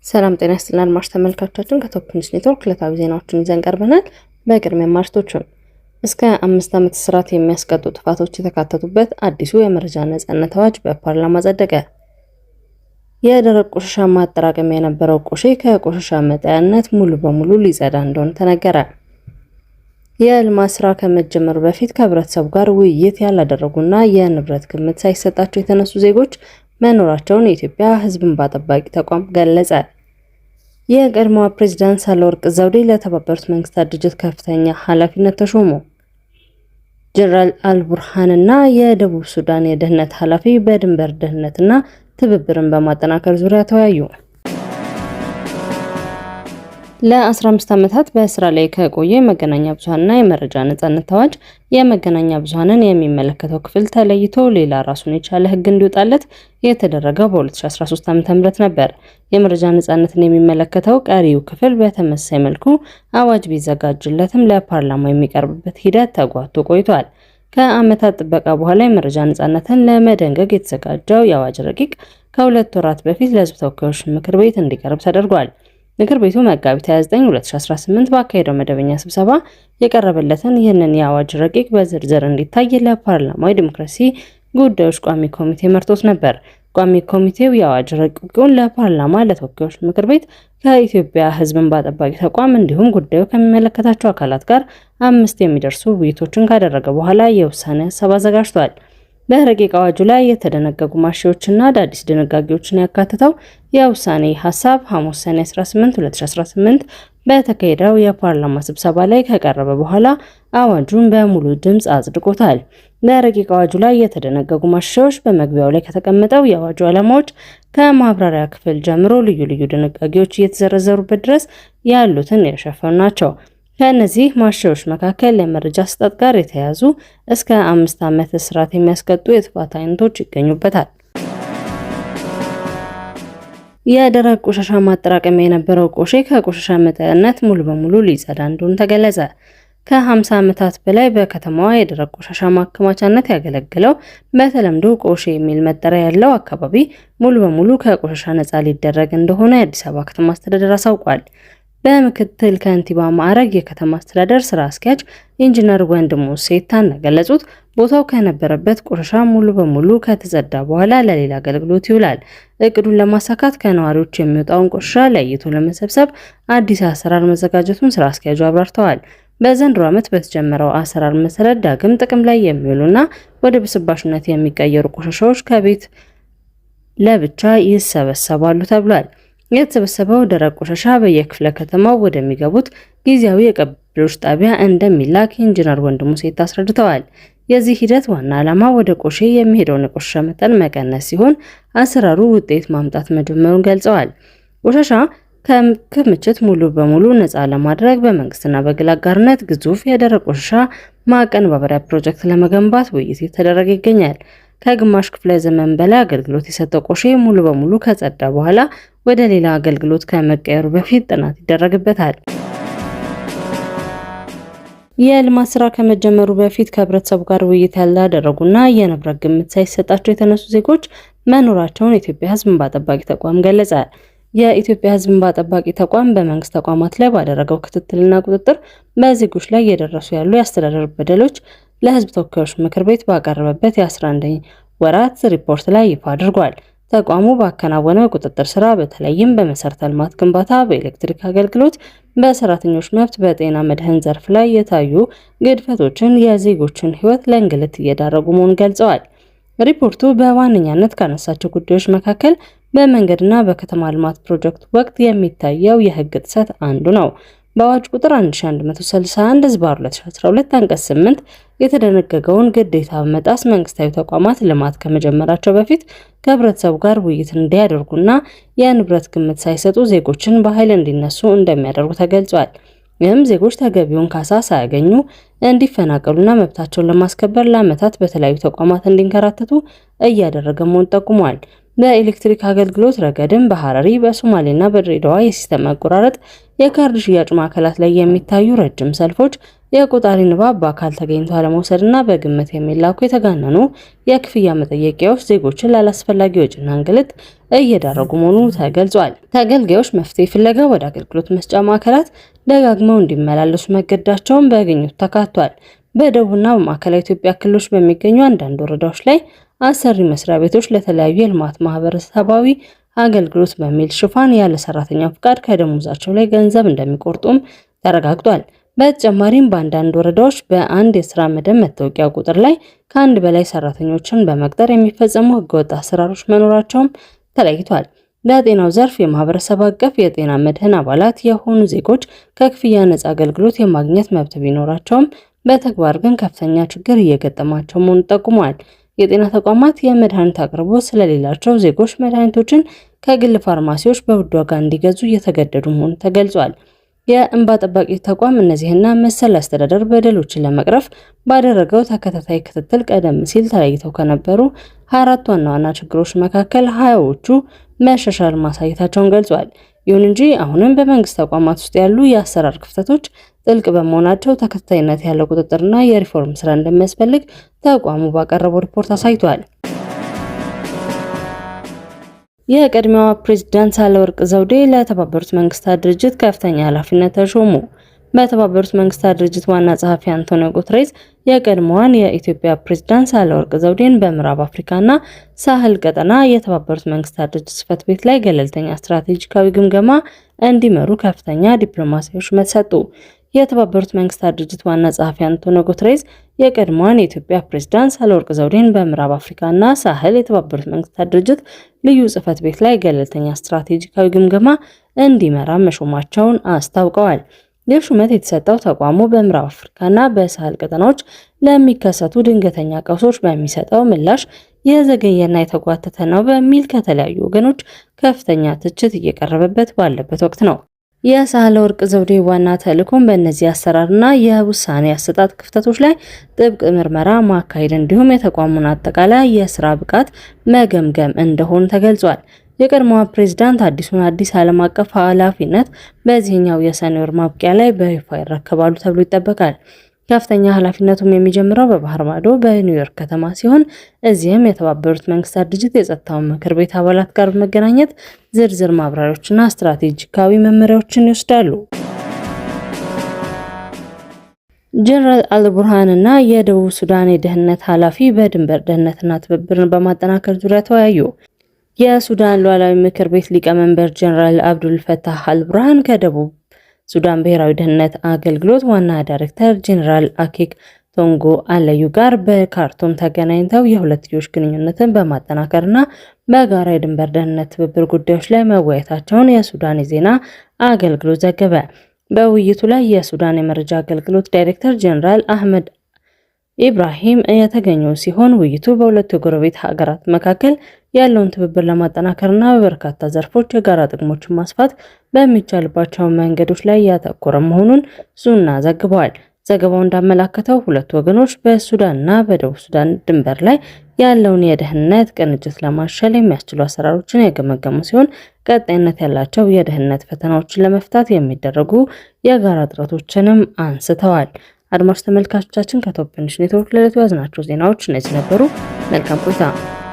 ሰላም ጤና ይስጥልን አድማጭ ተመልካቾቻችን ከቶፕ ኒውስ ኔትወርክ ዕለታዊ ዜናዎችን ይዘን ቀርበናል። በቅድሚያ ማርቶቹን እስከ 5 ዓመት እስራት የሚያስቀጡ ጥፋቶች የተካተቱበት አዲሱ የመረጃ ነጻነት አዋጅ በፓርላማ ጸደቀ። የደረቅ ቆሻሻ ማጠራቀሚያ የነበረው ቆሼ ከቆሻሻ መጣያነት ሙሉ በሙሉ ሊጸዳ እንደሆነ ተነገረ። የልማት ስራ ከመጀመሩ በፊት ከህብረተሰቡ ጋር ውይይት ያላደረጉና የንብረት ግምት ሳይሰጣቸው የተነሱ ዜጎች መኖራቸውን የኢትዮጵያ ሕዝብ እንባ ጠባቂ ተቋም ገለጸ። የቀድሞዋ ፕሬዝዳንት ሳህለወርቅ ዘውዴ ለተባበሩት መንግስታት ድርጅት ከፍተኛ ኃላፊነት ተሾሙ። ጀነራል አልቡርሃንና የደቡብ ሱዳን የደህንነት ኃላፊ በድንበር ደህንነትና ትብብርን በማጠናከር ዙሪያ ተወያዩ። ለ15 ዓመታት በስራ ላይ ከቆየ የመገናኛ ብዙሃንና የመረጃ ነጻነት አዋጅ የመገናኛ ብዙሃንን የሚመለከተው ክፍል ተለይቶ ሌላ ራሱን የቻለ ህግ እንዲወጣለት የተደረገው በ2013 ዓ.ም ነበር። የመረጃ ነጻነትን የሚመለከተው ቀሪው ክፍል በተመሳሳይ መልኩ አዋጅ ቢዘጋጅለትም ለፓርላማ የሚቀርብበት ሂደት ተጓቶ ቆይቷል። ከዓመታት ጥበቃ በኋላ የመረጃ ነጻነትን ለመደንገግ የተዘጋጀው የአዋጅ ረቂቅ ከ2 ወራት በፊት ለህዝብ ተወካዮች ምክር ቤት እንዲቀርብ ተደርጓል። ምክር ቤቱ መጋቢት 29 2018 ባካሄደው መደበኛ ስብሰባ የቀረበለትን ይህንን የአዋጅ ረቂቅ በዝርዝር እንዲታይ ለፓርላማው የዲሞክራሲ ጉዳዮች ቋሚ ኮሚቴ መርቶት ነበር። ቋሚ ኮሚቴው የአዋጅ ረቂቁን ለፓርላማ ለተወካዮች ምክር ቤት ከኢትዮጵያ ሕዝብ እንባ ጠባቂ ተቋም እንዲሁም ጉዳዩ ከሚመለከታቸው አካላት ጋር 5 የሚደርሱ ውይይቶችን ካደረገ በኋላ የውሳኔ ሀሳብ አዘጋጅቷል። በረቂቅ አዋጁ ላይ የተደነገጉ ማሻሻያዎችና አዳዲስ ድንጋጌዎችን ያካተተው የውሳኔ ሀሳብ ሐሙስ ሰኔ 18 2018 በተካሄደው የፓርላማ ስብሰባ ላይ ከቀረበ በኋላ አዋጁን በሙሉ ድምጽ አጽድቆታል። በረቂቅ አዋጁ ላይ የተደነገጉ ማሻሻያዎች በመግቢያው ላይ ከተቀመጠው የአዋጁ ዓላማዎች ከማብራሪያ ክፍል ጀምሮ ልዩ ልዩ ድንጋጌዎች እየተዘረዘሩበት ድረስ ያሉትን የሸፈኑ ናቸው። ከእነዚህ ማሻሻያዎች መካከል ለመረጃ አሰጣጥ ጋር የተያያዙ እስከ 5 ዓመት እስራት የሚያስቀጡ የጥፋት አይነቶች ይገኙበታል። የደረቅ ቆሻሻ ማጠራቀሚያ የነበረው ቆሼ ከቆሻሻ መጣያነት ሙሉ በሙሉ ሊጸዳ እንደሆነ ተገለጸ። ከ50 ዓመታት በላይ በከተማዋ የደረቅ ቆሻሻ ማከማቻነት ያገለግለው በተለምዶ ቆሼ የሚል መጠሪያ ያለው አካባቢ ሙሉ በሙሉ ከቆሻሻ ነፃ ሊደረግ እንደሆነ የአዲስ አበባ ከተማ አስተዳደር አሳውቋል። በምክትል ከንቲባ ማዕረግ የከተማ አስተዳደር ስራ አስኪያጅ ኢንጂነር ወንድሙ ሴታ እንደገለጹት ቦታው ከነበረበት ቆሻሻ ሙሉ በሙሉ ከተጸዳ በኋላ ለሌላ አገልግሎት ይውላል። እቅዱን ለማሳካት ከነዋሪዎች የሚወጣውን ቆሻሻ ለይቶ ለመሰብሰብ አዲስ አሰራር መዘጋጀቱን ስራ አስኪያጁ አብራርተዋል። በዘንድሮ ዓመት በተጀመረው አሰራር መሰረት ዳግም ጥቅም ላይ የሚውሉና ወደ ብስባሽነት የሚቀየሩ ቆሻሻዎች ከቤት ለብቻ ይሰበሰባሉ ተብሏል። የተሰበሰበው ደረቅ ቆሻሻ በየክፍለ ከተማው ወደሚገቡት ጊዜያዊ የቀበሌዎች ጣቢያ እንደሚላክ ኢንጂነር ወንድሙ ሴት አስረድተዋል። የዚህ ሂደት ዋና ዓላማ ወደ ቆሼ የሚሄደውን የቆሻሻ መጠን መቀነስ ሲሆን አሰራሩ ውጤት ማምጣት መጀመሩን ገልጸዋል። ቆሻሻ ክምችት ሙሉ በሙሉ ነፃ ለማድረግ በመንግስትና በግል አጋርነት ግዙፍ የደረቅ ቆሻሻ ማቀነባበሪያ ፕሮጀክት ለመገንባት ውይይት እየተደረገ ይገኛል። ከግማሽ ክፍለ ዘመን በላይ አገልግሎት የሰጠው ቆሼ ሙሉ በሙሉ ከጸዳ በኋላ ወደ ሌላ አገልግሎት ከመቀየሩ በፊት ጥናት ይደረግበታል። የልማት ስራ ከመጀመሩ በፊት ከህብረተሰቡ ጋር ውይይት ያላደረጉና የንብረት ግምት ሳይሰጣቸው የተነሱ ዜጎች መኖራቸውን የኢትዮጵያ ሕዝብ እንባ ጠባቂ ተቋም ገለጸ። የኢትዮጵያ ሕዝብ እንባ ጠባቂ ተቋም በመንግስት ተቋማት ላይ ባደረገው ክትትልና ቁጥጥር በዜጎች ላይ እየደረሱ ያሉ የአስተዳደር በደሎች ለህዝብ ተወካዮች ምክር ቤት ባቀረበበት የ11 ወራት ሪፖርት ላይ ይፋ አድርጓል። ተቋሙ ባከናወነው ቁጥጥር ስራ በተለይም በመሰረተ ልማት ግንባታ፣ በኤሌክትሪክ አገልግሎት፣ በሰራተኞች መብት፣ በጤና መድህን ዘርፍ ላይ የታዩ ግድፈቶችን የዜጎችን ህይወት ለእንግልት እየዳረጉ መሆኑን ገልጸዋል። ሪፖርቱ በዋነኛነት ካነሳቸው ጉዳዮች መካከል በመንገድና በከተማ ልማት ፕሮጀክት ወቅት የሚታየው የህግ ጥሰት አንዱ ነው። በአዋጅ ቁጥር 1161/2012 አንቀጽ 8 የተደነገገውን ግዴታ በመጣስ መንግስታዊ ተቋማት ልማት ከመጀመራቸው በፊት ከህብረተሰቡ ጋር ውይይት እንዲያደርጉና የንብረት ግምት ሳይሰጡ ዜጎችን በኃይል እንዲነሱ እንደሚያደርጉ ተገልጿል። ይህም ዜጎች ተገቢውን ካሳ ሳያገኙ እንዲፈናቀሉና መብታቸውን ለማስከበር ለዓመታት በተለያዩ ተቋማት እንዲንከራተቱ እያደረገ መሆኑን ጠቁሟል። በኤሌክትሪክ አገልግሎት ረገድም በሐረሪ በሶማሌና በድሬዳዋ የሲስተም መቆራረጥ፣ የካርድ ሽያጭ ማዕከላት ላይ የሚታዩ ረጅም ሰልፎች፣ የቆጣሪ ንባብ በአካል ተገኝቶ አለመውሰድና በግምት የሚላኩ የተጋነኑ የክፍያ መጠየቂያዎች ዜጎችን ላላስፈላጊ ወጪና እንግልት እየዳረጉ መሆኑ ተገልጿል። ተገልጋዮች መፍትሄ ፍለጋ ወደ አገልግሎት መስጫ ማዕከላት ደጋግመው እንዲመላለሱ መገደዳቸውን በግኝቱ ተካቷል። በደቡብና በማዕከላዊ ኢትዮጵያ ክልሎች በሚገኙ አንዳንድ ወረዳዎች ላይ አሰሪ መስሪያ ቤቶች ለተለያዩ የልማት ማህበረሰባዊ አገልግሎት በሚል ሽፋን ያለ ሰራተኛ ፍቃድ ከደሞዛቸው ላይ ገንዘብ እንደሚቆርጡም ተረጋግጧል። በተጨማሪም በአንዳንድ ወረዳዎች በአንድ የስራ መደብ መታወቂያ ቁጥር ላይ ከአንድ በላይ ሰራተኞችን በመቅጠር የሚፈጸሙ ህገወጥ አሰራሮች መኖራቸውም ተለይቷል። በጤናው ዘርፍ የማህበረሰብ አቀፍ የጤና መድህን አባላት የሆኑ ዜጎች ከክፍያ ነጻ አገልግሎት የማግኘት መብት ቢኖራቸውም በተግባር ግን ከፍተኛ ችግር እየገጠማቸው መሆኑን ጠቁመዋል። የጤና ተቋማት የመድኃኒት አቅርቦት ስለሌላቸው ዜጎች መድኃኒቶችን ከግል ፋርማሲዎች በውድ ዋጋ እንዲገዙ እየተገደዱ መሆኑ ተገልጿል። የእንባ ጠባቂ ተቋም እነዚህና መሰል አስተዳደር በደሎችን ለመቅረፍ ባደረገው ተከታታይ ክትትል ቀደም ሲል ተለይተው ከነበሩ 24 ዋና ዋና ችግሮች መካከል 20ዎቹ መሻሻል ማሳየታቸውን ገልጿል። ይሁን እንጂ አሁንም በመንግስት ተቋማት ውስጥ ያሉ የአሰራር ክፍተቶች ጥልቅ በመሆናቸው ተከታታይነት ያለው ቁጥጥርና የሪፎርም ስራ እንደሚያስፈልግ ተቋሙ ባቀረበው ሪፖርት አሳይቷል። የቀድሞዋ ፕሬዝዳንት ሳህለወርቅ ዘውዴ ለተባበሩት መንግስታት ድርጅት ከፍተኛ ኃላፊነት ተሾሙ። በተባበሩት መንግስታት ድርጅት ዋና ጸሐፊ አንቶኒዮ ጉተሬዝ የቀድሞዋን የኢትዮጵያ ፕሬዝዳንት ሳህለወርቅ ዘውዴን በምዕራብ አፍሪካና ሳህል ቀጠና የተባበሩት መንግስታት ድርጅት ጽሕፈት ቤት ላይ ገለልተኛ ስትራቴጂካዊ ግምገማ እንዲመሩ ከፍተኛ ዲፕሎማሲያዊ ሹመት ሰጡ። የተባበሩት መንግስታት ድርጅት ዋና ጸሐፊ አንቶኒዮ ጉተሬዝ የቀድሞዋን የኢትዮጵያ ፕሬዝዳንት ሳህለወርቅ ዘውዴን በምዕራብ አፍሪካና ሳህል የተባበሩት መንግስታት ድርጅት ልዩ ጽሕፈት ቤት ላይ ገለልተኛ ስትራቴጂካዊ ግምገማ እንዲመራ መሾማቸውን አስታውቀዋል። ይህ ሹመት የተሰጠው ተቋሙ በምዕራብ አፍሪካና በሳህል ቀጠናዎች ለሚከሰቱ ድንገተኛ ቀውሶች በሚሰጠው ምላሽ የዘገየና የተጓተተ ነው በሚል ከተለያዩ ወገኖች ከፍተኛ ትችት እየቀረበበት ባለበት ወቅት ነው። የሳህለወርቅ ዘውዴ ዋና ተልዕኮም በእነዚህ አሰራርና የውሳኔ አሰጣጥ ክፍተቶች ላይ ጥብቅ ምርመራ ማካሄድ እንዲሁም የተቋሙን አጠቃላይ የስራ ብቃት መገምገም እንደሆነ ተገልጿል። የቀድሞዋ ፕሬዝዳንት አዲስ ዓለም አቀፍ ኃላፊነት በዚህኛው የሰኔ ወር ማብቂያ ላይ በይፋ ይረከባሉ ተብሎ ይጠበቃል። ከፍተኛ ኃላፊነቱም የሚጀምረው በባህር ማዶ በኒውዮርክ ከተማ ሲሆን እዚህም የተባበሩት መንግስታት ድርጅት የጸጥታው ምክር ቤት አባላት ጋር በመገናኘት ዝርዝር ማብራሪያዎችና ስትራቴጂካዊ መመሪያዎችን ይወስዳሉ። ጀነራል አልቡርሃን እና የደቡብ ሱዳን የደህንነት ኃላፊ በድንበር ደህንነትና ትብብርን በማጠናከር ዙሪያ ተወያዩ። የሱዳን ሉዓላዊ ምክር ቤት ሊቀመንበር ጀነራል አብዱል ፈታህ አልቡርሃን ከደቡብ ሱዳን ብሔራዊ ደህንነት አገልግሎት ዋና ዳይሬክተር ጀነራል አኬክ ቶንጎ አለዩ ጋር በካርቱም ተገናኝተው የሁለትዮሽ ግንኙነትን በማጠናከርና በጋራ የድንበር ደህንነት ትብብር ጉዳዮች ላይ መወያየታቸውን የሱዳን የዜና አገልግሎት ዘገበ። በውይይቱ ላይ የሱዳን የመረጃ አገልግሎት ዳይሬክተር ጀነራል አህመድ ኢብራሂም የተገኙ ሲሆን ውይይቱ በሁለቱ የጎረቤት ሀገራት መካከል ያለውን ትብብር ለማጠናከርና በበርካታ ዘርፎች የጋራ ጥቅሞችን ማስፋት በሚቻልባቸው መንገዶች ላይ ያተኮረ መሆኑን ሱና ዘግቧል። ዘገባው እንዳመላከተው ሁለቱ ወገኖች በሱዳንና በደቡብ ሱዳን ድንበር ላይ ያለውን የደህንነት ቅንጅት ለማሻሻል የሚያስችሉ አሰራሮችን የገመገሙ ሲሆን ቀጣይነት ያላቸው የደህንነት ፈተናዎችን ለመፍታት የሚደረጉ የጋራ ጥረቶችንም አንስተዋል። አድማጭ ተመልካቾቻችን ከቶፕ ትንሽ ኔትወርክ ለዕለቱ ያዝናቸው ዜናዎች እነዚህ ነበሩ። መልካም ቆይታ።